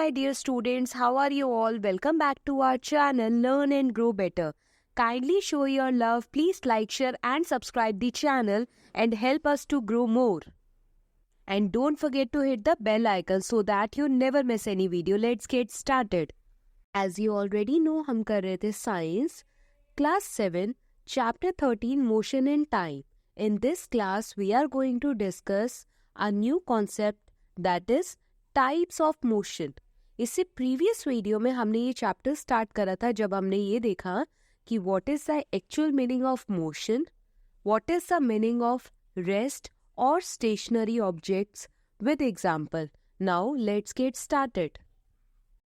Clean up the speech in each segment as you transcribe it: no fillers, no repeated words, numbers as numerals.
Hi dear students, how are you all? Welcome back to our channel Learn and Grow Better. Kindly show your love, please like, share and subscribe the channel and help us to grow more. And don't forget to hit the bell icon so that you never miss any video. Let's get started. As you already know, हम कर रहे थे Science, Class 7, Chapter 13, Motion and Time. In this class, we are going to discuss a new concept that is Types of Motion. इससे previous video में हमने ये chapter start करा था जब हमने ये देखा कि what is the actual meaning of motion, what is the meaning of rest और stationary objects with example. Now let's get started.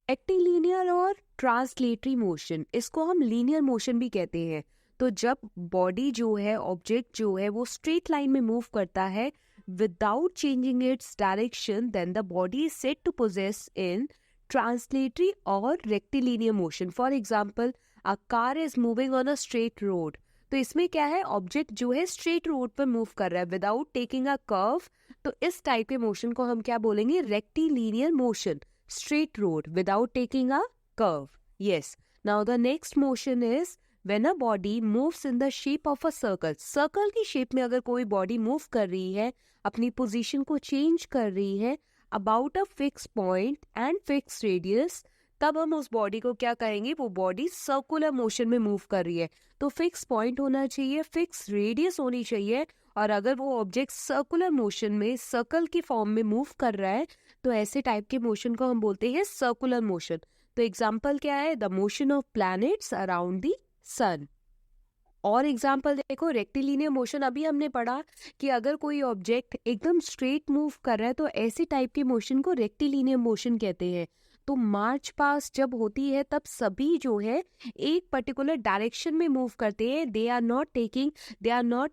Rectilinear और ट्रांसलेटरी मोशन, इसको हम लीनियर मोशन भी कहते हैं. तो जब बॉडी जो है, ऑब्जेक्ट जो है, वो स्ट्रेट लाइन में मूव करता है without changing its direction, then the body is said to possess in translatory or rectilinear motion. For example, a car is moving on a straight road. तो इसमें क्या है, ऑब्जेक्ट जो है स्ट्रेट रोड पर मूव कर रहा है विदाउट टेकिंग अ कर्व. तो इस टाइप के मोशन को हम क्या बोलेंगे, rectilinear motion. Straight road without taking a curve. Yes. Now the next motion is when a body moves in the shape of a circle. Circle की shape में अगर कोई बॉडी मूव कर रही है, अपनी पोजीशन को चेंज कर रही है about a fix point and fix radius, तब हम उस बॉडी को क्या कहेंगे, वो बॉडी सर्कुलर मोशन में मूव कर रही है. तो फिक्स पॉइंट होना चाहिए, फिक्स रेडियस होनी चाहिए, और अगर वो ऑब्जेक्ट सर्कुलर मोशन में, सर्कल की फॉर्म में मूव कर रहा है, तो ऐसे टाइप के मोशन को हम बोलते हैं सर्कुलर मोशन. तो एग्जाम्पल क्या है, the motion of planets around the sun. और एग्जाम्पल देखो, रेक्टिलिनियर मोशन अभी हमने पढ़ा कि अगर कोई ऑब्जेक्ट एकदम स्ट्रेट मूव कर रहा है तो ऐसे टाइप के मोशन को रेक्टिलिनियर मोशन कहते हैं. तो मार्च पास जब होती है तब सभी जो है एक पर्टिकुलर डायरेक्शन में मूव करते हैं. They are not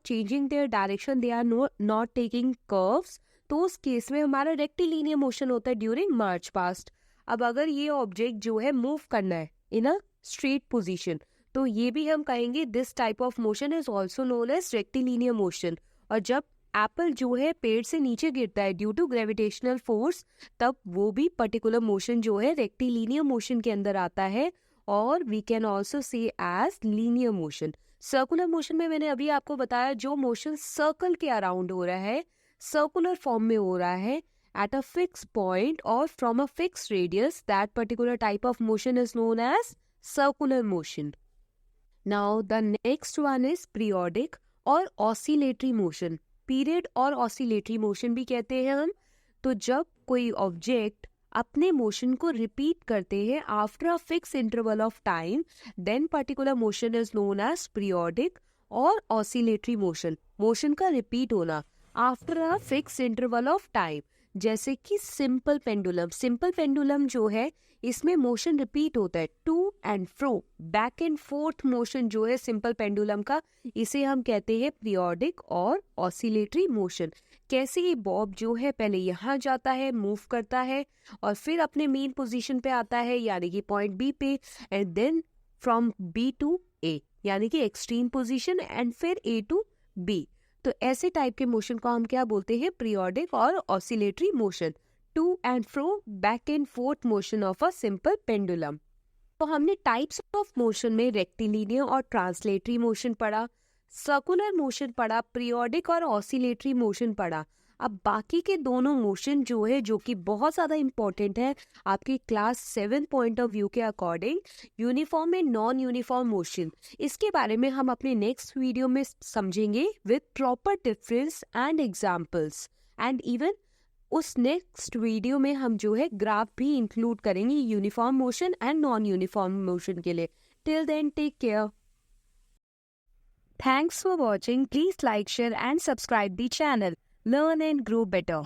changing their direction, they are not taking curves. तो उस केस में हमारा रेक्टिलिनियर मोशन होता है ड्यूरिंग मार्च पास्ट. अब अगर ये ऑब्जेक्ट जो है मूव करना है इन अ स्ट्रेट पोजिशन, तो ये भी हम कहेंगे this type of motion is also known as rectilinear motion. और जब एप्पल जो है पेड़ से नीचे गिरता है ड्यू टू ग्रेविटेशनल फोर्स, तब वो भी पर्टिकुलर मोशन जो है रेक्टिलिनियर मोशन के अंदर आता है, और we can also say as linear motion. Circular motion में मैंने अभी आपको बताया, जो मोशन सर्कल के अराउंड हो रहा है, सर्कुलर फॉर्म में हो रहा है at a fixed point or from a fixed radius, that particular type of motion is known as circular motion. Now the next one is periodic और oscillatory motion. Period और oscillatory motion भी कहते हैं हम. तो जब कोई ऑब्जेक्ट अपने मोशन को रिपीट करते हैं after a fix interval of time, then particular motion is known as periodic और ऑसिलेटरी मोशन. मोशन का रिपीट होना after a fix interval of time, जैसे कि सिंपल पेंडुलम. सिंपल पेंडुलम जो है, इसमें मोशन रिपीट होता है, to and fro, back and forth motion जो है सिंपल पेंडुलम का, इसे हम कहते हैं पीरियोडिक और ऑसिलेटरी मोशन. कैसे ये बॉब जो है पहले यहाँ जाता है, मूव करता है, और फिर अपने मेन पोजीशन पे आता है, यानी कि पॉइंट बी पे, and then from B to A, यानी कि एक्सट्रीम पोजीशन, एंड फिर ए टू बी. तो ऐसे टाइप के मोशन को हम क्या बोलते हैं, पीरियोडिक और oscillatory motion. To and fro, back and forth motion of a simple pendulum. तो हमने टाइप्स ऑफ मोशन में रेक्टिलिनियर और ट्रांसलेटरी मोशन पढ़ा, सर्कुलर मोशन पढ़ा, पीरियोडिक और ऑसिलेटरी मोशन पढ़ा. अब बाकी के दोनों मोशन जो है, जो कि बहुत ज़्यादा इंपॉर्टेंट है आपकी क्लास 7 पॉइंट ऑफ व्यू के according, uniform and non uniform motion, इसके बारे में हम अपने नेक्स्ट वीडियो में समझेंगे with proper difference and examples. And even उस नेक्स्ट वीडियो में हम जो है ग्राफ भी इंक्लूड करेंगे uniform motion and non uniform motion के लिए. Till then take care. Thanks for watching. Please like, share and subscribe the channel. Learn and grow better.